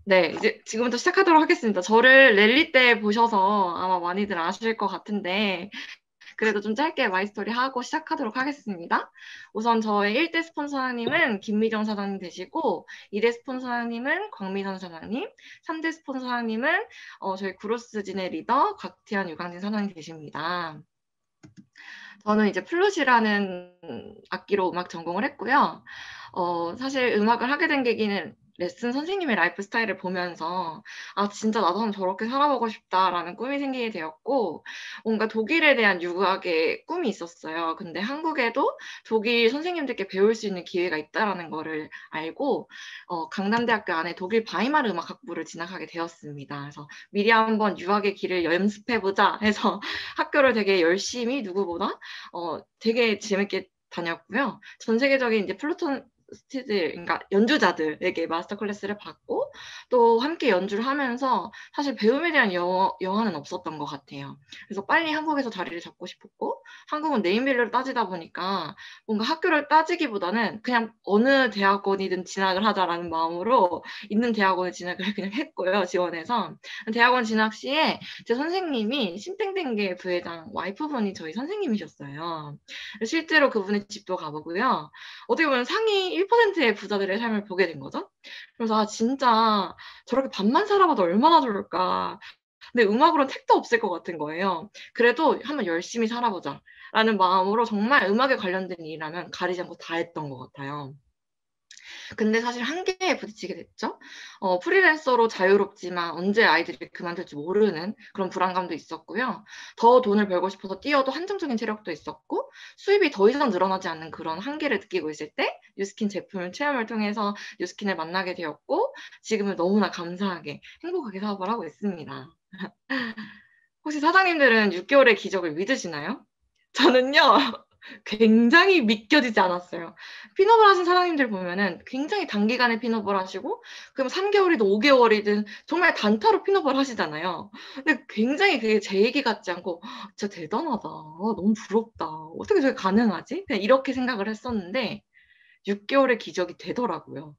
네, 이제 지금부터 시작하도록 하겠습니다. 저를 랠리 때 보셔서 아마 많이들 아실 것 같은데, 그래도 좀 짧게 마이스토리 하고 시작하도록 하겠습니다. 우선 저의 1대 스폰서 사장님은 김미정 사장님 되시고, 2대 스폰서 사장님은 광미선 사장님, 3대 스폰서 사장님은 저희 구로스진의 리더 곽태현 유강진 사장님 되십니다. 저는 이제 플룻이라는 악기로 음악 전공을 했고요. 사실 음악을 하게 된 계기는 레슨 선생님의 라이프 스타일을 보면서 아 진짜 나도 한번 저렇게 살아보고 싶다라는 꿈이 생기게 되었고 뭔가 독일에 대한 유학의 꿈이 있었어요. 근데 한국에도 독일 선생님들께 배울 수 있는 기회가 있다라는 거를 알고 강남대학교 안에 독일 바이마르 음악학부를 진학하게 되었습니다. 그래서 미리 한번 유학의 길을 연습해보자 해서 학교를 되게 열심히 누구보다 되게 재밌게 다녔고요. 전 세계적인 이제 플루톤스트들, 그러니까 연주자들에게 마스터 클래스를 받고 또 함께 연주를 하면서 사실 배움에 대한 여한은 없었던 것 같아요. 그래서 빨리 한국에서 자리를 잡고 싶었고 한국은 네임밸류를 따지다 보니까 뭔가 학교를 따지기보다는 그냥 어느 대학원이든 진학을 하자라는 마음으로 있는 대학원에 진학을 그냥 했고요. 지원해서. 대학원 진학 시에 제 선생님이 신땡땡계 부회장 와이프분이 저희 선생님이셨어요. 실제로 그분의 집도 가보고요. 어떻게 보면 상위 1%의 부자들의 삶을 보게 된 거죠. 그래서 아 진짜 저렇게 밥만 살아봐도 얼마나 좋을까. 근데 음악으로는 택도 없을 것 같은 거예요. 그래도 한번 열심히 살아보자. 라는 마음으로 정말 음악에 관련된 일이라면 가리지 않고 다 했던 것 같아요. 근데 사실 한계에 부딪히게 됐죠. 프리랜서로 자유롭지만 언제 아이들이 그만둘지 모르는 그런 불안감도 있었고요. 더 돈을 벌고 싶어서 뛰어도 한정적인 체력도 있었고 수입이 더 이상 늘어나지 않는 그런 한계를 느끼고 있을 때 뉴스킨 제품을 체험을 통해서 뉴스킨을 만나게 되었고 지금은 너무나 감사하게 행복하게 사업을 하고 있습니다. 혹시 사장님들은 6개월의 기적을 믿으시나요? 저는요, 굉장히 믿겨지지 않았어요. 핀업을 하신 사장님들 보면은 굉장히 단기간에 핀업을 하시고, 그럼 3개월이든 5개월이든 정말 단타로 핀업을 하시잖아요. 근데 굉장히 그게 제 얘기 같지 않고, 진짜 대단하다. 너무 부럽다. 어떻게 저게 가능하지? 그냥 이렇게 생각을 했었는데, 6개월의 기적이 되더라고요.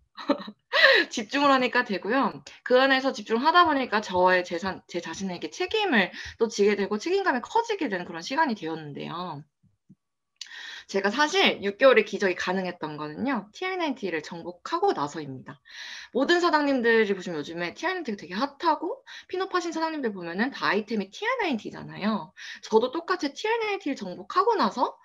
집중을 하니까 되고요. 그 안에서 집중하다 보니까 저의 제 자신에게 책임을 또 지게 되고 책임감이 커지게 되는 그런 시간이 되었는데요. 제가 사실 6개월의 기적이 가능했던 거는요. TR90를 정복하고 나서입니다. 모든 사장님들이 보시면 요즘에 TR90가 되게 핫하고 핀업하신 사장님들 보면은 다 아이템이 TR90잖아요. 저도 똑같이 TR90를 정복하고 나서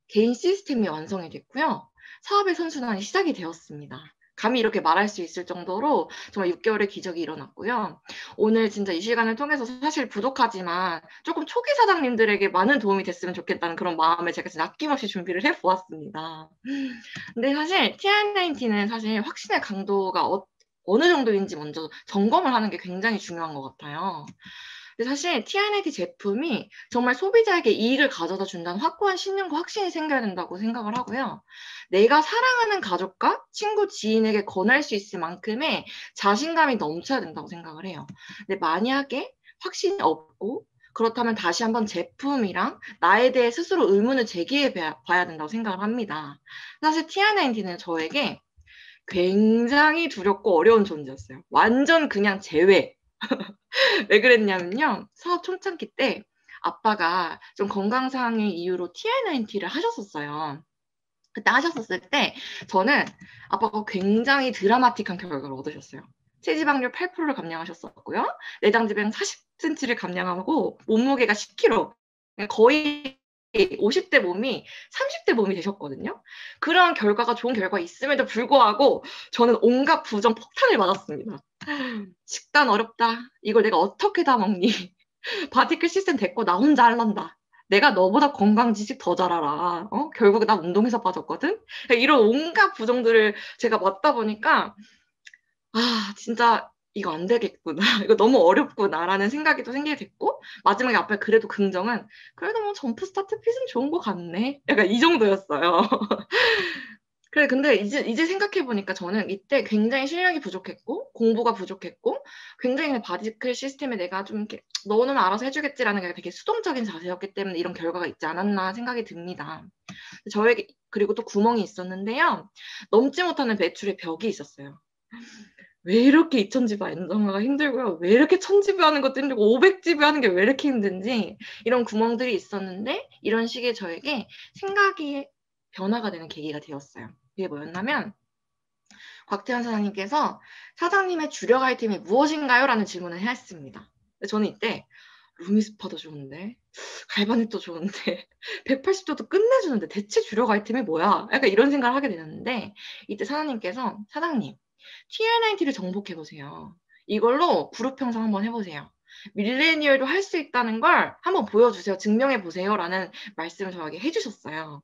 개인 시스템이 완성이 됐고요. 사업의 선순환이 시작이 되었습니다. 감히 이렇게 말할 수 있을 정도로 정말 6개월의 기적이 일어났고요. 오늘 진짜 이 시간을 통해서 사실 부족하지만 조금 초기 사장님들에게 많은 도움이 됐으면 좋겠다는 그런 마음에 제가 진짜 아낌없이 준비를 해보았습니다. 근데 사실 TR90는 사실 확신의 강도가 어느 정도인지 먼저 점검을 하는 게 굉장히 중요한 것 같아요. 근데 사실 TNAD 제품이 정말 소비자에게 이익을 가져다 준다는 확고한 신념과 확신이 생겨야 된다고 생각을 하고요. 내가 사랑하는 가족과 친구, 지인에게 권할 수 있을 만큼의 자신감이 넘쳐야 된다고 생각을 해요. 근데 만약에 확신이 없고 그렇다면 다시 한번 제품이랑 나에 대해 스스로 의문을 제기해 봐야 된다고 생각을 합니다. 사실 TR90는 저에게 굉장히 두렵고 어려운 존재였어요. 완전 그냥 제외. 왜 그랬냐면요. 사업 초창기 때 아빠가 좀 건강상의 이유로 TR90를 하셨었어요. 그때 하셨었을 때 저는 아빠가 굉장히 드라마틱한 결과를 얻으셨어요. 체지방률 8%를 감량하셨었고요. 내장지방 40cm를 감량하고 몸무게가 10kg. 거의 50대 몸이 30대 몸이 되셨거든요. 그런 결과가 좋은 결과가 있음에도 불구하고 저는 온갖 부정 폭탄을 맞았습니다. 식단 어렵다. 이걸 내가 어떻게 다 먹니? 바디클 시스템 됐고 나 혼자 할란다. 내가 너보다 건강 지식 더 잘 알아. 결국에 나 운동해서 빠졌거든. 이런 온갖 부정들을 제가 맞다 보니까 아 진짜 이거 안 되겠구나. 이거 너무 어렵구나라는 생각이 또 생기게 됐고 마지막에 앞에 그래도 긍정은 그래도 뭐 점프 스타트 핏은 좋은 것 같네. 약간 이 정도였어요. 그래, 근데 이제 생각해보니까 저는 이때 굉장히 실력이 부족했고, 공부가 부족했고, 굉장히 바디클 시스템에 내가 좀 이렇게 너는 알아서 해주겠지라는 게 되게 수동적인 자세였기 때문에 이런 결과가 있지 않았나 생각이 듭니다. 저에게, 그리고 또 구멍이 있었는데요. 넘지 못하는 매출의 벽이 있었어요. 왜 이렇게 2000지부 안정화가 힘들고요. 왜 이렇게 1000지부 하는 것도 힘들고 500지부 하는 게 왜 이렇게 힘든지 이런 구멍들이 있었는데 이런 식의 저에게 생각이 변화가 되는 계기가 되었어요. 그게 뭐였냐면 곽태현 사장님께서 사장님의 주력 아이템이 무엇인가요? 라는 질문을 했습니다. 저는 이때 루미스파도 좋은데 갈바닉도 좋은데 180도도 끝내주는데 대체 주력 아이템이 뭐야? 약간 이런 생각을 하게 되는데 이때 사장님께서 사장님 TR90를 정복해보세요. 이걸로 그룹 형성 한번 해보세요. 밀레니얼도 할 수 있다는 걸 한번 보여주세요. 증명해보세요. 라는 말씀을 저에게 해주셨어요.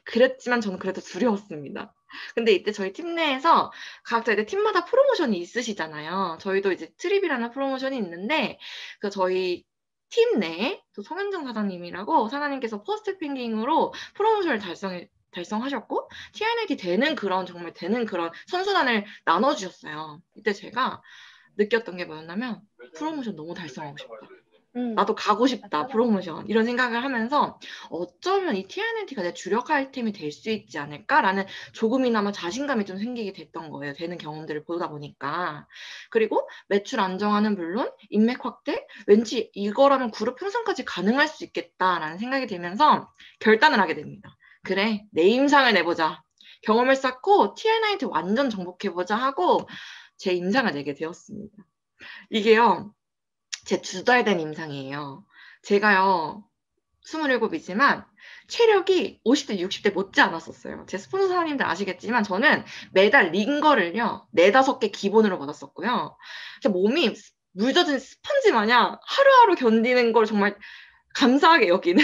그랬지만 저는 그래도 두려웠습니다. 근데 이때 저희 팀 내에서 각자 이제 팀마다 프로모션이 있으시잖아요. 저희도 이제 트립이라는 프로모션이 있는데 그 저희 팀 내에 또 송현정 사장님이라고 사장님께서 퍼스트 핑깅으로 프로모션을 달성하셨고 TRNT 되는 그런 정말 되는 그런 선순환을 나눠주셨어요. 이때 제가 느꼈던 게 뭐였냐면 프로모션 너무 달성하고 싶다. 나도 가고 싶다, 프로모션. 이런 생각을 하면서 어쩌면 이 TNNT가 내 주력 아이템이 될 수 있지 않을까라는 조금이나마 자신감이 좀 생기게 됐던 거예요. 되는 경험들을 보다 보니까. 그리고 매출 안정화는 물론 인맥 확대? 왠지 이거라면 그룹 형성까지 가능할 수 있겠다라는 생각이 들면서 결단을 하게 됩니다. 그래, 내 임상을 내보자. 경험을 쌓고 TNNT 완전 정복해보자 하고 제 임상을 내게 되었습니다. 이게요. 제 2달 된 임상이에요. 제가요, 27이지만 체력이 50대, 60대 못지 않았었어요. 제 스폰서 사장님들 아시겠지만 저는 매달 링거를요, 4-5개 기본으로 받았었고요. 제 몸이 물 젖은 스펀지 마냥 하루하루 견디는 걸 정말 감사하게 여기는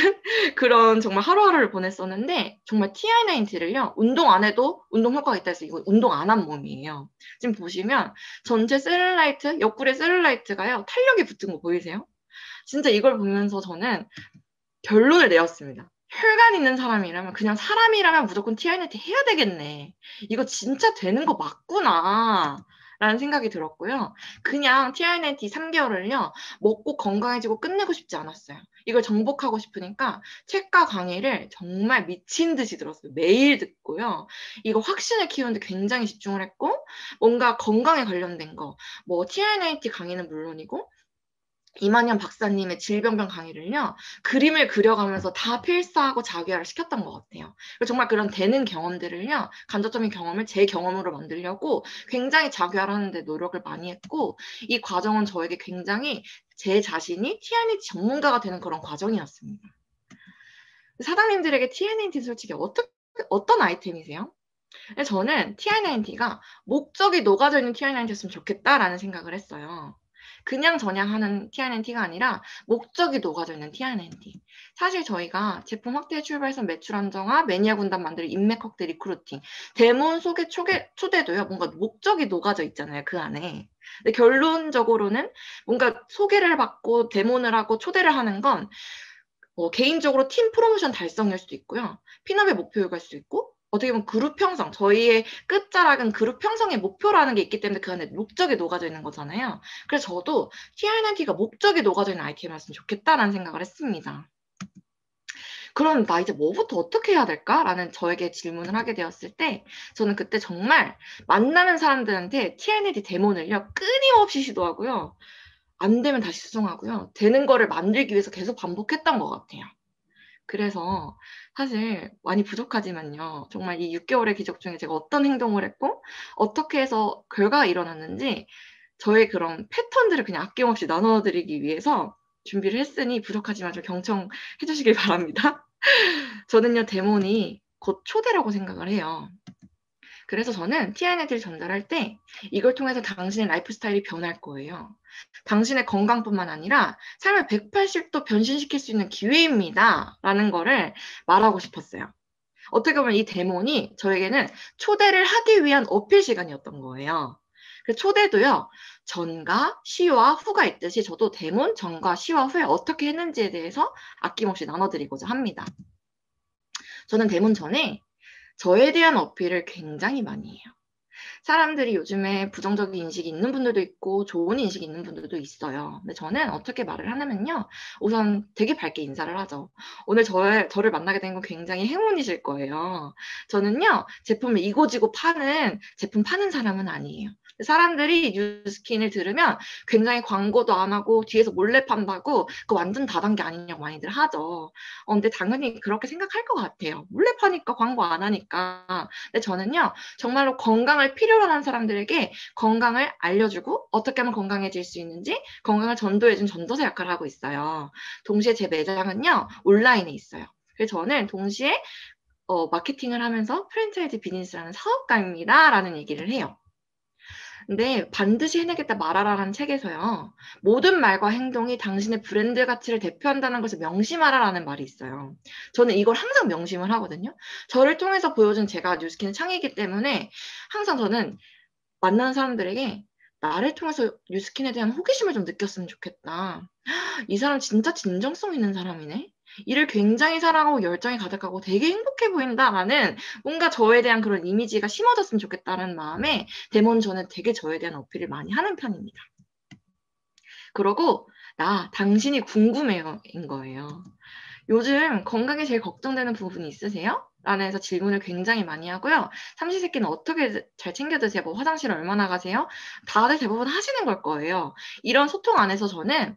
그런 정말 하루하루를 보냈었는데 정말 TR90를요, 운동 안 해도 운동 효과가 있다 해서 이거 운동 안 한 몸이에요. 지금 보시면 전체 셀룰라이트, 옆구리 셀룰라이트가요, 탄력이 붙은 거 보이세요? 진짜 이걸 보면서 저는 결론을 내었습니다. 혈관 있는 사람이라면 그냥 사람이라면 무조건 TRNT 해야 되겠네. 이거 진짜 되는 거 맞구나. 라는 생각이 들었고요. 그냥 TRNT 3개월을요, 먹고 건강해지고 끝내고 싶지 않았어요. 이걸 정복하고 싶으니까 책과 강의를 정말 미친 듯이 들었어요. 매일 듣고요. 이거 확신을 키우는데 굉장히 집중을 했고, 뭔가 건강에 관련된 거, 뭐 TRNT 강의는 물론이고, 이만현 박사님의 질병변 강의를요, 그림을 그려가면서 다 필사하고 자기화를 시켰던 것 같아요. 정말 그런 되는 경험들을요, 간접적인 경험을 제 경험으로 만들려고 굉장히 자기화를 하는데 노력을 많이 했고, 이 과정은 저에게 굉장히 제 자신이 TNT 전문가가 되는 그런 과정이었습니다. 사장님들에게 TNT 솔직히 어떤 아이템이세요? 저는 TR90가 목적이 녹아져 있는 TR90였으면 좋겠다라는 생각을 했어요. 그냥 전향하는 TR90가 아니라 목적이 녹아져 있는 TR90. 사실 저희가 제품 확대 출발선 매출 안정화, 매니아 군단 만들 인맥 확대 리크루팅, 데몬 소개 초대도요. 뭔가 목적이 녹아져 있잖아요. 그 안에. 근데 결론적으로는 뭔가 소개를 받고 데몬을 하고 초대를 하는 건 개인적으로 팀 프로모션 달성일 수도 있고요. 핀업의 목표 요구할 수도 있고, 어떻게 보면 그룹 형성, 저희의 끝자락은 그룹 형성의 목표라는 게 있기 때문에 그 안에 목적이 녹아져 있는 거잖아요. 그래서 저도 TR90가 목적이 녹아져 있는 아이템이었으면 좋겠다라는 생각을 했습니다. 그럼 나 이제 뭐부터 어떻게 해야 될까? 라는 저에게 질문을 하게 되었을 때 저는 그때 정말 만나는 사람들한테 TR90 데모를요 끊임없이 시도하고요. 안 되면 다시 수정하고요. 되는 거를 만들기 위해서 계속 반복했던 것 같아요. 그래서 사실 많이 부족하지만요. 정말 이 6개월의 기적 중에 제가 어떤 행동을 했고 어떻게 해서 결과가 일어났는지 저의 그런 패턴들을 그냥 아낌없이 나눠드리기 위해서 준비를 했으니 부족하지만 좀 경청해 주시길 바랍니다. 저는요, 데몬이 곧 초대라고 생각을 해요. 그래서 저는 TNT를 전달할 때 이걸 통해서 당신의 라이프 스타일이 변할 거예요. 당신의 건강뿐만 아니라 삶을 180도 변신시킬 수 있는 기회입니다. 라는 거를 말하고 싶었어요. 어떻게 보면 이 데몬이 저에게는 초대를 하기 위한 어필 시간이었던 거예요. 그 초대도요, 전과 시와 후가 있듯이 저도 데몬 전과 시와 후에 어떻게 했는지에 대해서 아낌없이 나눠드리고자 합니다. 저는 데몬 전에 저에 대한 어필을 굉장히 많이 해요. 사람들이 요즘에 부정적인 인식이 있는 분들도 있고 좋은 인식이 있는 분들도 있어요. 근데 저는 어떻게 말을 하냐면요. 우선 되게 밝게 인사를 하죠. 오늘 저를 만나게 된 건 굉장히 행운이실 거예요. 저는요. 제품을 이고지고 제품 파는 사람은 아니에요. 사람들이 뉴스킨을 들으면 굉장히 광고도 안 하고 뒤에서 몰래 판다고 그 완전 다단계 아니냐고 많이들 하죠. 근데 당연히 그렇게 생각할 것 같아요. 몰래 파니까 광고 안 하니까. 근데 저는요, 정말로 건강을 필요로 하는 사람들에게 건강을 알려주고 어떻게 하면 건강해질 수 있는지 건강을 전도해준 전도사 역할을 하고 있어요. 동시에 제 매장은요, 온라인에 있어요. 그래서 저는 동시에 마케팅을 하면서 프랜차이즈 비즈니스라는 사업가입니다. 라는 얘기를 해요. 근데 반드시 해내겠다 말하라라는 책에서요. 모든 말과 행동이 당신의 브랜드 가치를 대표한다는 것을 명심하라라는 말이 있어요. 저는 이걸 항상 명심을 하거든요. 저를 통해서 보여준 제가 뉴스킨의 창이기 때문에 항상 저는 만나는 사람들에게 나를 통해서 뉴스킨에 대한 호기심을 좀 느꼈으면 좋겠다. 이 사람 진짜 진정성 있는 사람이네. 일을 굉장히 사랑하고 열정이 가득하고 되게 행복해 보인다라는 뭔가 저에 대한 그런 이미지가 심어졌으면 좋겠다는 마음에 데몬 저는 되게 저에 대한 어필을 많이 하는 편입니다. 그러고 당신이 궁금해요인 거예요. 요즘 건강에 제일 걱정되는 부분이 있으세요? 라는 해서 질문을 굉장히 많이 하고요. 삼시세끼는 어떻게 잘 챙겨 드세요? 뭐 화장실 얼마나 가세요? 다들 대부분 하시는 걸 거예요. 이런 소통 안에서 저는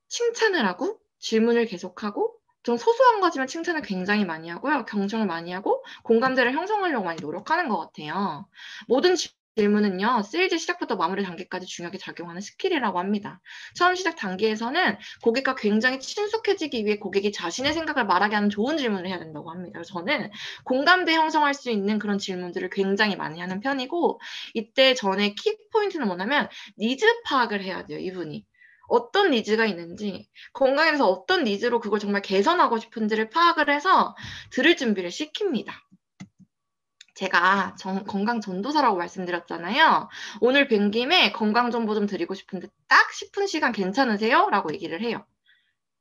칭찬을 하고 질문을 계속하고 좀 소소한 거지만 칭찬을 굉장히 많이 하고요. 경청을 많이 하고 공감대를 형성하려고 많이 노력하는 것 같아요. 모든 질문은요. 세일즈 시작부터 마무리 단계까지 중요하게 작용하는 스킬이라고 합니다. 처음 시작 단계에서는 고객과 굉장히 친숙해지기 위해 고객이 자신의 생각을 말하게 하는 좋은 질문을 해야 된다고 합니다. 그래서 저는 공감대 형성할 수 있는 그런 질문들을 굉장히 많이 하는 편이고 이때 전에 키포인트는 뭐냐면 니즈 파악을 해야 돼요. 이분이. 어떤 니즈가 있는지 건강에 대해서 어떤 니즈로 그걸 정말 개선하고 싶은지를 파악을 해서 들을 준비를 시킵니다. 제가 건강 전도사라고 말씀드렸잖아요. 오늘 뵌 김에 건강 정보 좀 드리고 싶은데 딱 10분 시간 괜찮으세요? 라고 얘기를 해요.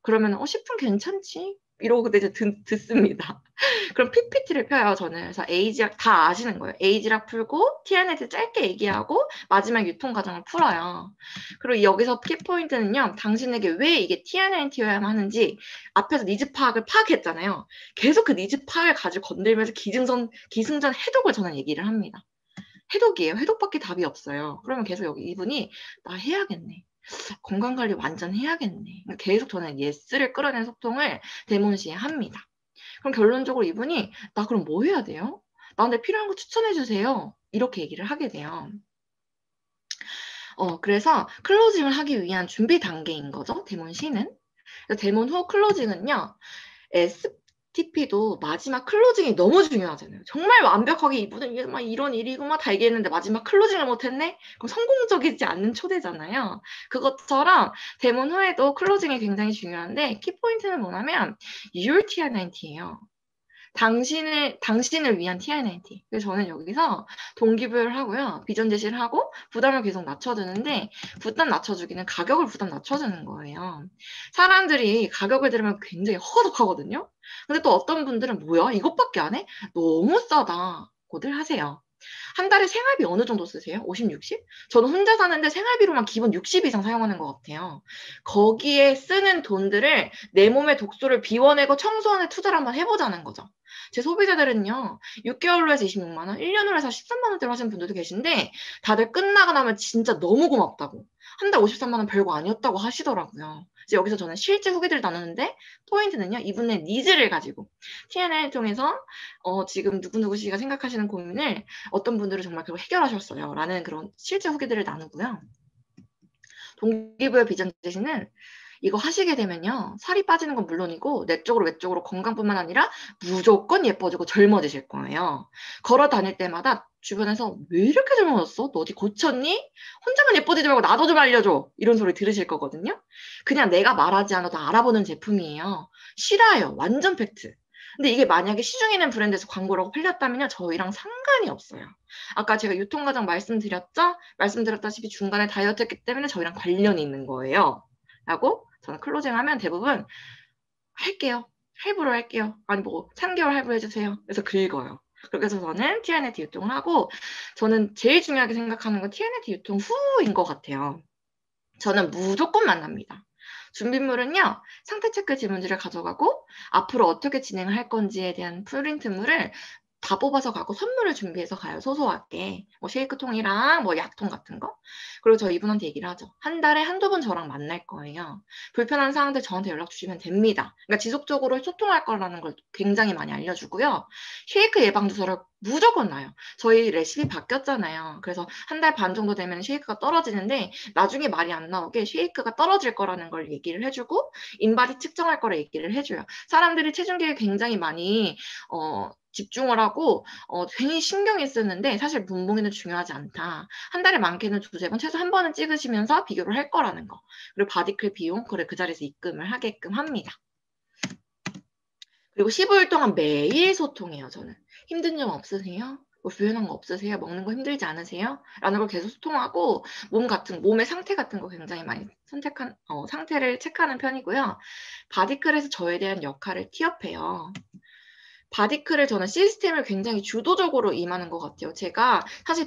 그러면 10분 괜찮지? 이러고 그때 이제 듣습니다. 그럼 PPT를 펴요, 저는. 그래서 에이지락 다 아시는 거예요. 에이지락 풀고 TNT 짧게 얘기하고 마지막 유통 과정을 풀어요. 그리고 여기서 키포인트는요. 당신에게 왜 이게 TNT여야만 하는지 앞에서 니즈 파악을 파악했잖아요. 계속 그 니즈 파악을 가지고 건들면서 기승전 해독을 저는 얘기를 합니다. 해독이에요. 해독밖에 답이 없어요. 그러면 계속 여기 이분이 나 해야겠네. 건강관리 완전 해야겠네. 계속 저는 예스를 끌어낸 소통을 데몬시에 합니다. 그럼 결론적으로 이분이 나 그럼 뭐 해야 돼요? 나한테 필요한 거 추천해 주세요. 이렇게 얘기를 하게 돼요. 그래서 클로징을 하기 위한 준비 단계인 거죠. 데몬 C는. 데몬 후 클로징은요. STP도 마지막 클로징이 너무 중요하잖아요. 정말 완벽하게 이분은 막 이런 일이고 막 다 얘기했는데 마지막 클로징을 못했네? 그럼 성공적이지 않는 초대잖아요. 그것처럼 데몬 후에도 클로징이 굉장히 중요한데 키포인트는 뭐냐면 Your TR90예요. 당신을 위한 TNT. 그래서 저는 여기서 동기부여를 하고요. 비전 제시를 하고 부담을 계속 낮춰주는데 부담 낮춰주기는 가격을 부담 낮춰주는 거예요. 사람들이 가격을 들으면 굉장히 허덕하거든요. 근데 또 어떤 분들은 뭐야? 이것밖에 안 해? 너무 싸다. 고들 하세요. 한 달에 생활비 어느 정도 쓰세요? 50, 60? 저는 혼자 사는데 생활비로만 기본 60 이상 사용하는 것 같아요. 거기에 쓰는 돈들을 내 몸의 독소를 비워내고 청소하는 투자를 한번 해보자는 거죠. 제 소비자들은요, 6개월로 해서 26만 원, 1년으로 해서 13만 원대로 하시는 분들도 계신데, 다들 끝나고 나면 진짜 너무 고맙다고. 한 달 53만 원 별거 아니었다고 하시더라고요. 이제 여기서 저는 실제 후기들을 나누는데, 포인트는요, 이분의 니즈를 가지고, TN을 통해서, 지금 누구누구 씨가 생각하시는 고민을 어떤 분들은 정말 그걸 해결하셨어요. 라는 그런 실제 후기들을 나누고요. 동기부여 비전 제시는 이거 하시게 되면요. 살이 빠지는 건 물론이고 내적으로 외적으로 건강뿐만 아니라 무조건 예뻐지고 젊어지실 거예요. 걸어 다닐 때마다 주변에서 왜 이렇게 젊어졌어? 너 어디 고쳤니? 혼자만 예뻐지지 말고 나도 좀 알려줘. 이런 소리 들으실 거거든요. 그냥 내가 말하지 않아도 알아보는 제품이에요. 실화예요. 완전 팩트. 근데 이게 만약에 시중에 있는 브랜드에서 광고라고 팔렸다면요. 저희랑 상관이 없어요. 아까 제가 유통과정 말씀드렸죠? 말씀드렸다시피 중간에 다이어트 했기 때문에 저희랑 관련이 있는 거예요. 라고 저는 클로징 하면 대부분 할게요. 할부로 할게요. 아니 뭐 3개월 할부해주세요. 그래서 긁어요. 그렇게 해서 저는 TNT 유통을 하고 저는 제일 중요하게 생각하는 건 TNT 유통 후인 것 같아요. 저는 무조건 만납니다. 준비물은요. 상태 체크 질문지를 가져가고 앞으로 어떻게 진행을 할 건지에 대한 프린트물을 다 뽑아서 가고 선물을 준비해서 가요. 소소하게. 뭐 쉐이크통이랑 뭐 약통 같은 거. 그리고 저 이분한테 얘기를 하죠. 한 달에 한두 번 저랑 만날 거예요. 불편한 사항들 저한테 연락 주시면 됩니다. 그러니까 지속적으로 소통할 거라는 걸 굉장히 많이 알려주고요. 쉐이크 예방주사를 무조건 놔요. 저희 레시피 바뀌었잖아요. 그래서 한 달 반 정도 되면 쉐이크가 떨어지는데 나중에 말이 안 나오게 쉐이크가 떨어질 거라는 걸 얘기를 해주고 인바디 측정할 거라 얘기를 해줘요. 사람들이 체중계에 굉장히 많이 집중을 하고 괜히 신경이 쓰는데 사실 분봉이는 중요하지 않다. 한 달에 많게는 두세 번, 최소 한 번은 찍으시면서 비교를 할 거라는 거. 그리고 바디클 비용, 그래 그 자리에서 입금을 하게끔 합니다. 그리고 15일 동안 매일 소통해요, 저는. 힘든 점 없으세요? 뭐 불편한 거 없으세요? 먹는 거 힘들지 않으세요? 라는 걸 계속 소통하고 몸의 상태 같은 거 굉장히 많이 상태를 체크하는 편이고요. 바디클에서 저에 대한 역할을 티업해요. 바디클을 저는 시스템을 굉장히 주도적으로 임하는 것 같아요. 제가 사실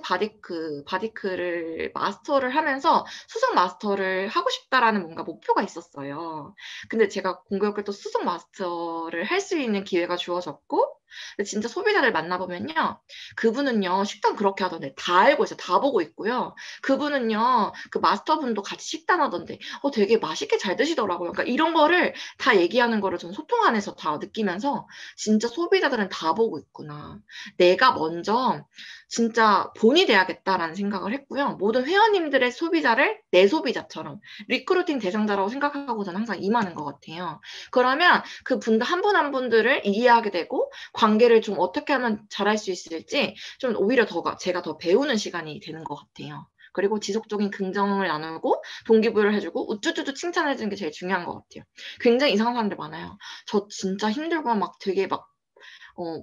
바디클을 마스터를 하면서 수석 마스터를 하고 싶다라는 뭔가 목표가 있었어요. 근데 제가 공교롭게 또 수석 마스터를 할 수 있는 기회가 주어졌고, 근데 진짜 소비자를 만나보면요. 그분은요, 식단 그렇게 하던데 다 알고 있어요. 다 보고 있고요. 그분은요, 그 마스터분도 같이 식단하던데, 되게 맛있게 잘 드시더라고요. 그러니까 이런 거를 다 얘기하는 거를 저는 소통 안에서 다 느끼면서 진짜 소비자들은 다 보고 있구나. 내가 먼저 진짜 본이 돼야겠다라는 생각을 했고요. 모든 회원님들의 소비자를 내 소비자처럼 리크루팅 대상자라고 생각하고 저는 항상 임하는 것 같아요. 그러면 그 분들 한 분 한 분들을 이해하게 되고 관계를 좀 어떻게 하면 잘할 수 있을지 좀 오히려 제가 더 배우는 시간이 되는 것 같아요. 그리고 지속적인 긍정을 나누고 동기부여를 해주고 우쭈쭈쭈 칭찬해주는 게 제일 중요한 것 같아요. 굉장히 이상한 사람들 많아요. 저 진짜 힘들고 막 되게 막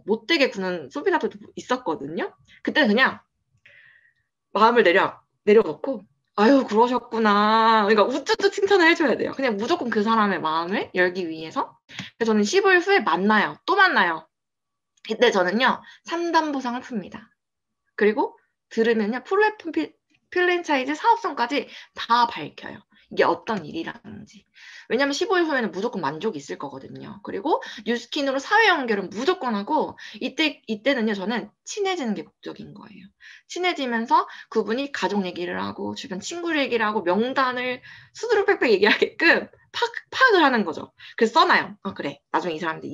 못되게 구는 소비자들도 있었거든요. 그때는 그냥 마음을 내려놓고 아유 그러셨구나. 그러니까 우쭈쭈 칭찬을 해줘야 돼요. 그냥 무조건 그 사람의 마음을 열기 위해서. 그래서 저는 15일 후에 만나요. 또 만나요. 이때 저는요 3단 보상을 풉니다. 그리고 들으면요 프로레품 필랜차이즈 사업성까지 다 밝혀요. 이게 어떤 일이라는지. 왜냐면 15일 후에는 무조건 만족이 있을 거거든요. 그리고 뉴스킨으로 사회 연결은 무조건 하고 이때는요 저는 친해지는 게 목적인 거예요. 친해지면서 그분이 가족 얘기를 하고 주변 친구 얘기를 하고 명단을 수두룩 빽빽 얘기하게끔 파악을 하는 거죠. 그래서 써놔요. 그래. 나중에 이 사람들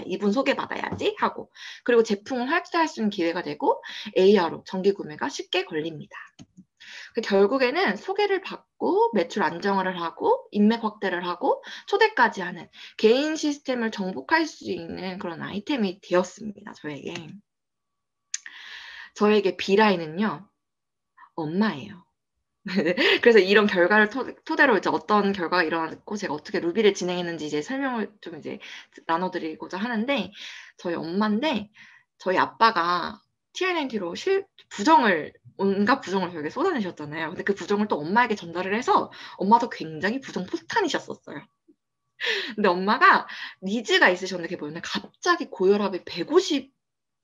이분 소개받아야지 하고. 그리고 제품을 활주할 수 있는 기회가 되고 AR로 정기 구매가 쉽게 걸립니다. 결국에는 소개를 받고 매출 안정화를 하고 인맥 확대를 하고 초대까지 하는 개인 시스템을 정복할 수 있는 그런 아이템이 되었습니다. 저에게 B라인은요. 엄마예요. 그래서 이런 결과를 토대로 이제 어떤 결과가 일어났고 제가 어떻게 루비를 진행했는지 이제 설명을 좀 이제 나눠드리고자 하는데 저희 엄마인데 저희 아빠가 TNNT로 온갖 부정을 저에게 쏟아내셨잖아요. 근데 그 부정을 또 엄마에게 전달을 해서 엄마도 굉장히 부정 폭탄이셨었어요. 근데 엄마가 니즈가 있으셨는데 그게 뭐였냐 갑자기 고혈압이 150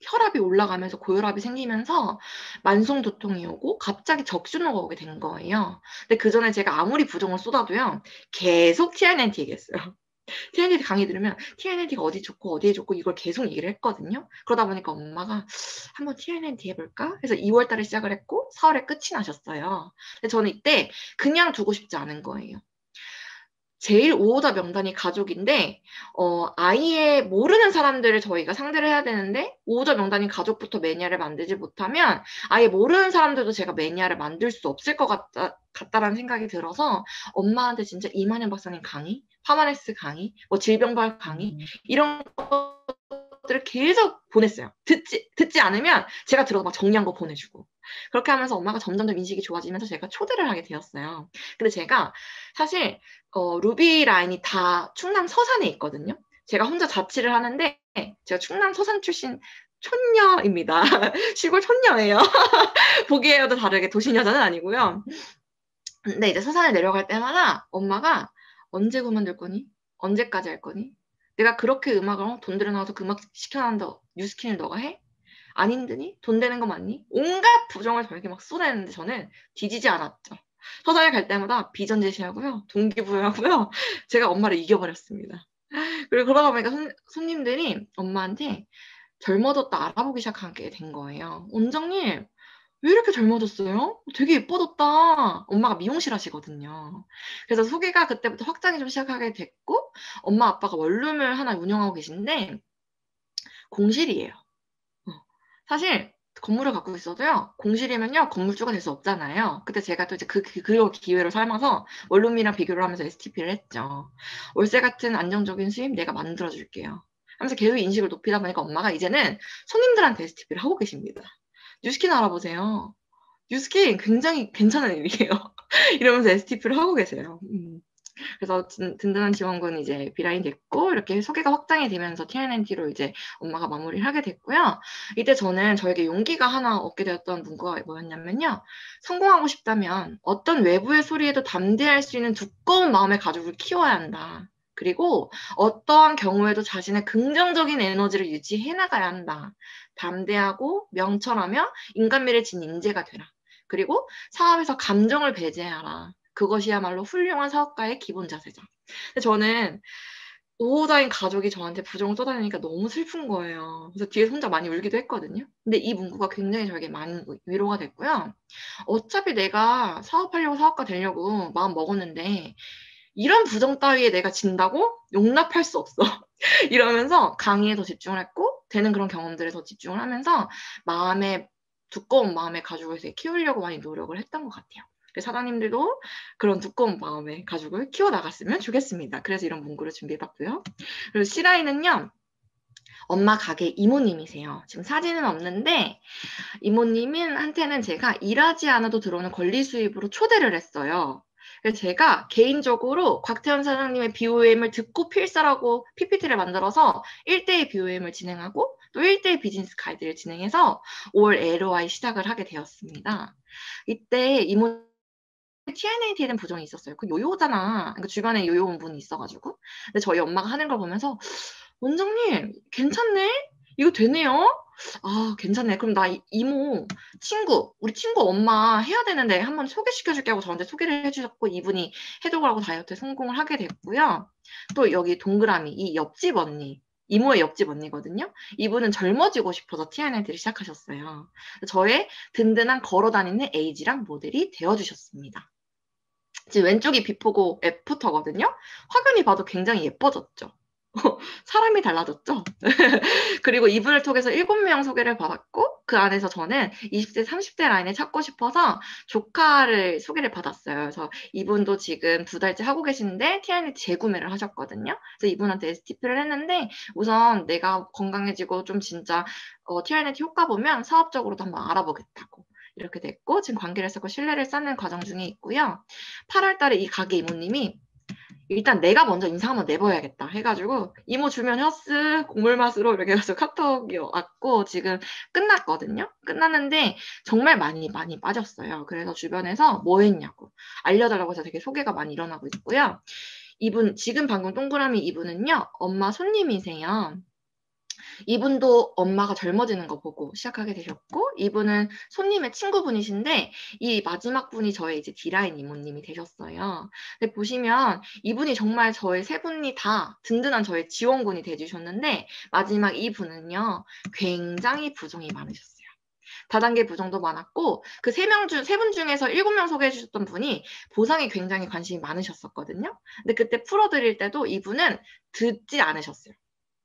혈압이 올라가면서 고혈압이 생기면서 만성 두통이 오고 갑자기 적신호가 오게 된 거예요. 근데 그 전에 제가 아무리 부정을 쏟아도요. 계속 TNNT 얘기했어요. TNNT 강의 들으면 TNNT가 어디 좋고 어디에 좋고 이걸 계속 얘기를 했거든요. 그러다 보니까 엄마가 한번 TNNT 해볼까? 해서 2월 달에 시작을 했고 4월에 끝이 나셨어요. 근데 저는 이때 그냥 두고 싶지 않은 거예요. 제일 우호자 명단이 가족인데 아예 모르는 사람들을 저희가 상대를 해야 되는데 우호자 명단인 가족부터 매니아를 만들지 못하면 아예 모르는 사람들도 제가 매니아를 만들 수 없을 것 같다라는 생각이 들어서 엄마한테 진짜 이만현 박사님 강의, 파마레스 강의, 뭐 질병발 강의 이런 것들을 계속 보냈어요. 듣지 않으면 제가 들어서 막 정리한 거 보내주고 그렇게 하면서 엄마가 점점 인식이 좋아지면서 제가 초대를 하게 되었어요. 근데 제가 사실 루비 라인이 다 충남 서산에 있거든요. 제가 혼자 자취를 하는데 제가 충남 서산 출신 촌녀입니다. 시골 촌녀예요. 보기에도 다르게 도시 여자는 아니고요. 근데 이제 서산에 내려갈 때마다 엄마가 언제 그만둘 거니? 언제까지 할 거니? 내가 그렇게 음악을 돈 들여놔서 그 음악 시켜놨는데 뉴스킨을 너가 해? 안 힘드니? 돈 되는 거 맞니? 온갖 부정을 저에게 막 쏟아냈는데 저는 뒤지지 않았죠. 서산에 갈 때마다 비전 제시하고요. 동기부여하고요. 제가 엄마를 이겨버렸습니다. 그리고 그러다 보니까 손님들이 엄마한테 젊어졌다 알아보기 시작하게 된 거예요. 원장님, 왜 이렇게 젊어졌어요? 되게 예뻐졌다. 엄마가 미용실 하시거든요. 그래서 소개가 그때부터 확장이 좀 시작하게 됐고, 엄마 아빠가 원룸을 하나 운영하고 계신데, 공실이에요. 어. 사실, 건물을 갖고 있어도요, 공실이면요, 건물주가 될 수 없잖아요. 그때 제가 또 이제 그 기회를 삼아서 원룸이랑 비교를 하면서 STP를 했죠. 월세 같은 안정적인 수입 내가 만들어줄게요. 하면서 계속 인식을 높이다 보니까 엄마가 이제는 손님들한테 STP를 하고 계십니다. 뉴스킨 알아보세요. 뉴스킨 굉장히 괜찮은 일이에요. 이러면서 STP를 하고 계세요. 그래서 든든한 지원군이 이제 비라인 됐고, 이렇게 소개가 확장이 되면서 TNNT로 이제 엄마가 마무리를 하게 됐고요. 이때 저는 저에게 용기가 하나 얻게 되었던 문구가 뭐였냐면요. 성공하고 싶다면 어떤 외부의 소리에도 담대할 수 있는 두꺼운 마음의 가족을 키워야 한다. 그리고 어떠한 경우에도 자신의 긍정적인 에너지를 유지해 나가야 한다. 담대하고 명철하며 인간미를 지닌 인재가 되라. 그리고 사업에서 감정을 배제하라. 그것이야말로 훌륭한 사업가의 기본 자세죠. 근데 저는 오호다인 가족이 저한테 부정을 떠다니니까 너무 슬픈 거예요. 그래서 뒤에서 혼자 많이 울기도 했거든요. 근데 이 문구가 굉장히 저에게 많은 위로가 됐고요. 어차피 내가 사업하려고 사업가 되려고 마음 먹었는데 이런 부정 따위에 내가 진다고 용납할 수 없어. 이러면서 강의에 더 집중을 했고 되는 그런 경험들에 더 집중을 하면서 두꺼운 마음의 가족을 키우려고 많이 노력을 했던 것 같아요. 사장님들도 그런 두꺼운 마음의 가족을 키워나갔으면 좋겠습니다. 그래서 이런 문구를 준비해봤고요. 그리고 C라인은요. 엄마 가게 이모님이세요. 지금 사진은 없는데 이모님한테는 제가 일하지 않아도 들어오는 권리 수입으로 초대를 했어요. 그래서 제가 개인적으로 곽태현 사장님의 BOM을 듣고 필사라고 PPT를 만들어서 1대1 BOM을 진행하고 또 1대1 비즈니스 가이드를 진행해서 5월 LOI 시작을 하게 되었습니다. 이때 이모 TNAT에는 부정이 있었어요. 그 요요잖아. 그 주변에 요요 온 분이 있어가지고. 근데 저희 엄마가 하는 걸 보면서 원장님 괜찮네? 이거 되네요? 아 괜찮네. 그럼 나 이모 우리 친구 엄마 해야 되는데 한번 소개시켜줄게 하고 저한테 소개를 해주셨고 이분이 해독을 하고 다이어트에 성공을 하게 됐고요. 또 여기 동그라미 이 옆집 언니 이모의 옆집 언니거든요. 이분은 젊어지고 싶어서 TNAT를 시작하셨어요. 저의 든든한 걸어다니는 에이지랑 모델이 되어주셨습니다. 지금 왼쪽이 비포고 애프터거든요. 화면이 봐도 굉장히 예뻐졌죠. 사람이 달라졌죠. 그리고 이분을 통해서 7명 소개를 받았고 그 안에서 저는 20대, 30대 라인을 찾고 싶어서 조카를 소개를 받았어요. 그래서 이분도 지금 2달째 하고 계시는데 TNT 재구매를 하셨거든요. 그래서 이분한테 STP를 했는데 우선 내가 건강해지고 좀 진짜 TNT 효과 보면 사업적으로도 한번 알아보겠다고. 이렇게 됐고 지금 관계를 쌓고 신뢰를 쌓는 과정 중에 있고요. 8월 달에 이 가게 이모님이 일단 내가 먼저 인상 한번 내봐야겠다 해가지고 이모 주면 혀스 곡물 맛으로 이렇게 해서 카톡이 왔고 지금 끝났거든요. 끝났는데 정말 많이 빠졌어요. 그래서 주변에서 뭐 했냐고 알려달라고 해서 되게 소개가 많이 일어나고 있고요. 이분 지금 방금 동그라미 이분은요. 엄마 손님이세요. 이분도 엄마가 젊어지는 거 보고 시작하게 되셨고, 이분은 손님의 친구분이신데, 이 마지막 분이 저의 이제 D라인 이모님이 되셨어요. 근데 보시면 이분이 정말 저의 세 분이 다 든든한 저의 지원군이 돼주셨는데, 마지막 이 분은요, 굉장히 부정이 많으셨어요. 다단계 부정도 많았고, 그 세 분 중에서 7명 소개해 주셨던 분이 보상에 굉장히 관심이 많으셨었거든요. 근데 그때 풀어드릴 때도 이분은 듣지 않으셨어요.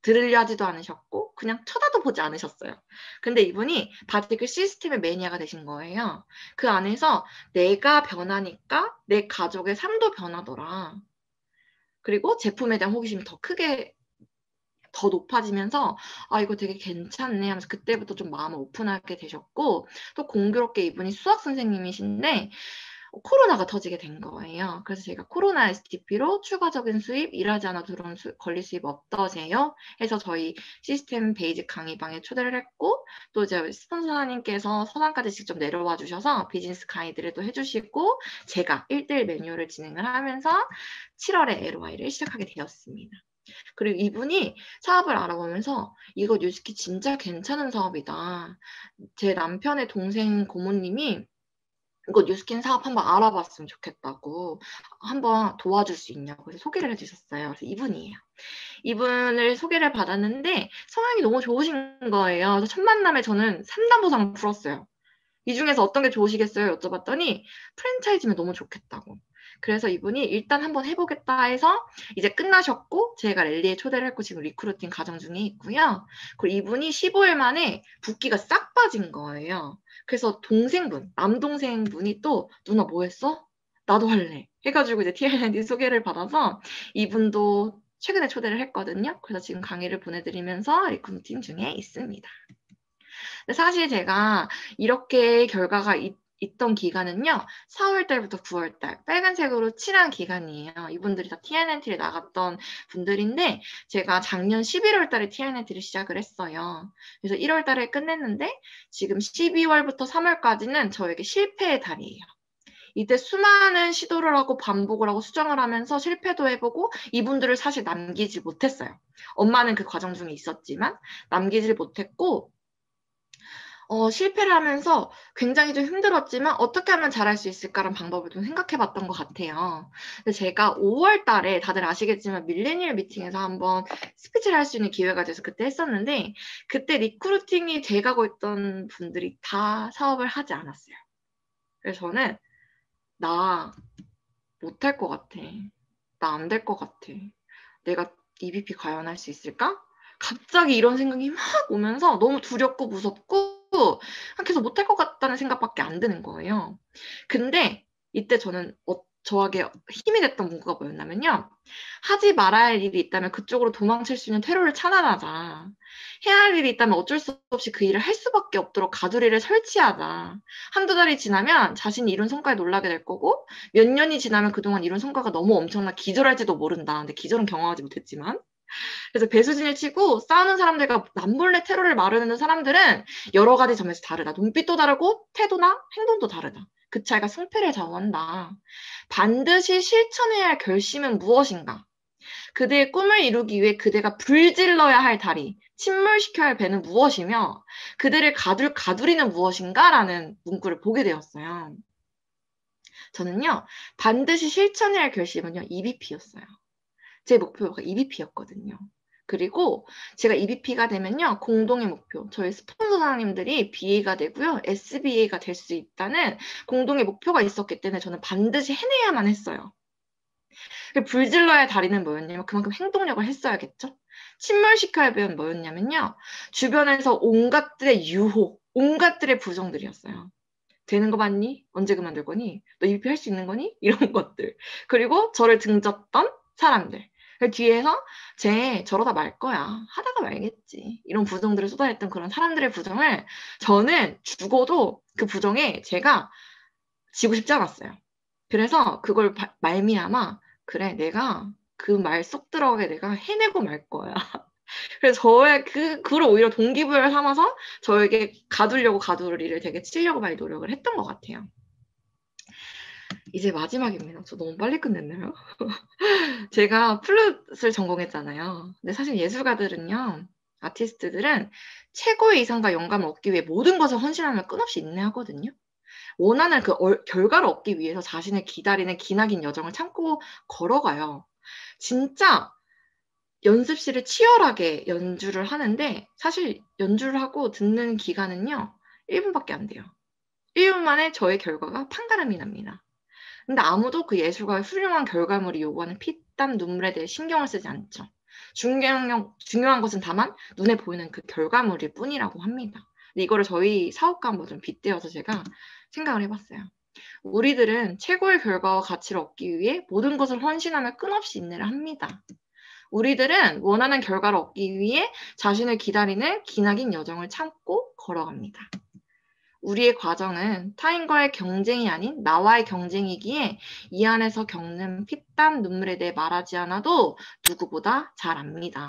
들으려 하지도 않으셨고 그냥 쳐다도 보지 않으셨어요. 근데 이분이 바디그 시스템의 매니아가 되신 거예요. 그 안에서 내가 변하니까 내 가족의 삶도 변하더라. 그리고 제품에 대한 호기심이 더 높아지면서 아 이거 되게 괜찮네 하면서 그때부터 좀 마음을 오픈하게 되셨고 또 공교롭게 이분이 수학 선생님이신데 코로나가 터지게 된 거예요. 그래서 제가 코로나 STP로 추가적인 수입, 일하지 않아도 들어온 권리 수입 어떠세요? 해서 저희 시스템 베이직 강의방에 초대를 했고 또 이제 스폰서님께서 서산까지 직접 내려와 주셔서 비즈니스 가이드를 또 해주시고 제가 1대1 매뉴얼을 진행을 하면서 7월에 LOI를 시작하게 되었습니다. 그리고 이분이 사업을 알아보면서 이거 뉴스키 진짜 괜찮은 사업이다. 제 남편의 동생 고모님이 이거 뉴스킨 사업 한번 알아봤으면 좋겠다고 한번 도와줄 수 있냐고 그래서 소개를 해주셨어요. 그래서 이분이에요. 이분을 소개를 받았는데 성향이 너무 좋으신 거예요. 그래서 첫 만남에 저는 3단 보상 풀었어요. 이 중에서 어떤 게 좋으시겠어요? 여쭤봤더니 프랜차이즈면 너무 좋겠다고. 그래서 이분이 일단 한번 해보겠다 해서 이제 끝나셨고 제가 랠리에 초대를 했고 지금 리크루팅 과정 중에 있고요. 그리고 이분이 15일 만에 붓기가 싹 빠진 거예요. 그래서 동생분, 남동생분이 또 누나 뭐 했어? 나도 할래. 해가지고 이제 TLND 소개를 받아서 이분도 최근에 초대를 했거든요. 그래서 지금 강의를 보내드리면서 리크루팅 중에 있습니다. 근데 사실 제가 이렇게 결과가 있던 기간은요, 4월 달부터 9월 달, 빨간색으로 칠한 기간이에요. 이분들이 다 TNNT를 나갔던 분들인데, 제가 작년 11월 달에 TNNT를 시작을 했어요. 그래서 1월 달에 끝냈는데, 지금 12월부터 3월까지는 저에게 실패의 달이에요. 이때 수많은 시도를 하고 반복을 하고 수정을 하면서 실패도 해보고 이분들을 사실 남기지 못했어요. 엄마는 그 과정 중에 있었지만 남기질 못했고 실패를 하면서 굉장히 좀 힘들었지만 어떻게 하면 잘할 수 있을까라는 방법을 좀 생각해 봤던 것 같아요. 근데 제가 5월 달에 다들 아시겠지만 밀레니얼 미팅에서 한번 스피치를 할 수 있는 기회가 돼서 그때 했었는데 그때 리크루팅이 돼가고 있던 분들이 다 사업을 하지 않았어요. 그래서 저는 나 못할 것 같아. 나 안 될 것 같아. 내가 EBP 과연 할 수 있을까? 갑자기 이런 생각이 막 오면서 너무 두렵고 무섭고 계속 못할 것 같다는 생각밖에 안 드는 거예요. 근데 이때 저는 저에게 힘이 됐던 문구가 뭐였냐면요. 하지 말아야 할 일이 있다면 그쪽으로 도망칠 수 있는 퇴로를 차단하자. 해야 할 일이 있다면 어쩔 수 없이 그 일을 할 수밖에 없도록 가두리를 설치하자. 한두 달이 지나면 자신이 이룬 성과에 놀라게 될 거고 몇 년이 지나면 그동안 이룬 성과가 너무 엄청나 기절할지도 모른다. 근데 기절은 경험하지 못했지만. 그래서 배수진을 치고 싸우는 사람들과 남몰래 테러를 마련하는 사람들은 여러 가지 점에서 다르다. 눈빛도 다르고 태도나 행동도 다르다. 그 차이가 승패를 좌우한다. 반드시 실천해야 할 결심은 무엇인가? 그대의 꿈을 이루기 위해 그대가 불질러야 할 다리, 침몰시켜야 할 배는 무엇이며 그대를 가두리는 무엇인가라는 문구를 보게 되었어요. 저는요, 반드시 실천해야 할 결심은요, EBP였어요. 제 목표가 EBP였거든요. 그리고 제가 EBP가 되면요, 공동의 목표, 저희 스폰서사님들이 BA가 되고요, SBA가 될 수 있다는 공동의 목표가 있었기 때문에 저는 반드시 해내야만 했어요. 불질러야 다리는 뭐였냐면 그만큼 행동력을 했어야겠죠? 침몰시켜야 배운 뭐였냐면요, 주변에서 온갖들의 유혹, 온갖들의 부정들이었어요. 되는 거 맞니? 언제 그만둘 거니? 너 EBP 할 수 있는 거니? 이런 것들. 그리고 저를 등졌던 사람들. 그 뒤에서 쟤 저러다 말 거야. 하다가 말겠지. 이런 부정들을 쏟아냈던 그런 사람들의 부정을 저는 죽어도 그 부정에 제가 지고 싶지 않았어요. 그래서 그걸 말미암아 그래 내가 그 말 쏙 들어가게 내가 해내고 말 거야. 그래서 저의 그걸 오히려 동기부여를 삼아서 저에게 가두리를 되게 치려고 많이 노력을 했던 것 같아요. 이제 마지막입니다. 저 너무 빨리 끝냈나요? 제가 플룻을 전공했잖아요. 근데 사실 예술가들은요, 아티스트들은 최고의 이상과 영감을 얻기 위해 모든 것을 헌신하며 끝없이 인내하거든요. 원하는 그 결과를 얻기 위해서 자신을 기다리는 기나긴 여정을 참고 걸어가요. 진짜 연습실을 치열하게 연주를 하는데 사실 연주를 하고 듣는 기간은요, 1분밖에 안 돼요. 1분 만에 저의 결과가 판가름이 납니다. 근데 아무도 그 예술가의 훌륭한 결과물이 요구하는 피땀 눈물에 대해 신경을 쓰지 않죠. 중요한 것은 다만 눈에 보이는 그 결과물일 뿐이라고 합니다. 근데 이거를 저희 사업과 한번 좀 빗대어서 제가 생각을 해봤어요. 우리들은 최고의 결과와 가치를 얻기 위해 모든 것을 헌신하며 끊없이 인내를 합니다. 우리들은 원하는 결과를 얻기 위해 자신을 기다리는 기나긴 여정을 참고 걸어갑니다. 우리의 과정은 타인과의 경쟁이 아닌 나와의 경쟁이기에 이 안에서 겪는 피땀 눈물에 대해 말하지 않아도 누구보다 잘 압니다.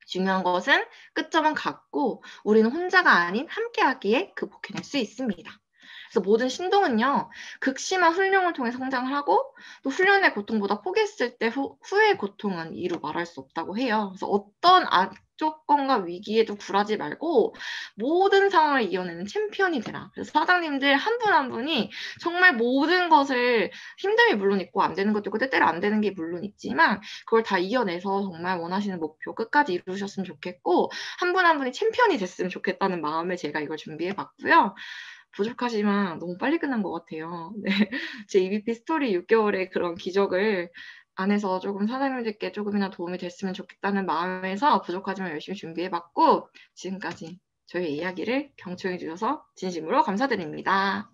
중요한 것은 끝점은 같고 우리는 혼자가 아닌 함께하기에 극복해낼 수 있습니다. 그래서 모든 신동은요, 극심한 훈련을 통해 성장을 하고 또 훈련의 고통보다 포기했을 때 후의 고통은 이루 말할 수 없다고 해요. 그래서 어떤 역조건과 위기에도 굴하지 말고 모든 상황을 이겨내는 챔피언이 되라. 그래서 사장님들 한 분 한 분이 정말 모든 것을 힘듦이 물론 있고 안 되는 것도 있고 때때로 안 되는 게 물론 있지만 그걸 다 이겨내서 정말 원하시는 목표 끝까지 이루셨으면 좋겠고 한 분 한 분이 챔피언이 됐으면 좋겠다는 마음에 제가 이걸 준비해 봤고요. 부족하지만 너무 빨리 끝난 것 같아요. 네. 제 EVP 스토리 6개월의 그런 기적을 안에서 조금 사장님들께 조금이나 도움이 됐으면 좋겠다는 마음에서 부족하지만 열심히 준비해봤고 지금까지 저희 이야기를 경청해 주셔서 진심으로 감사드립니다.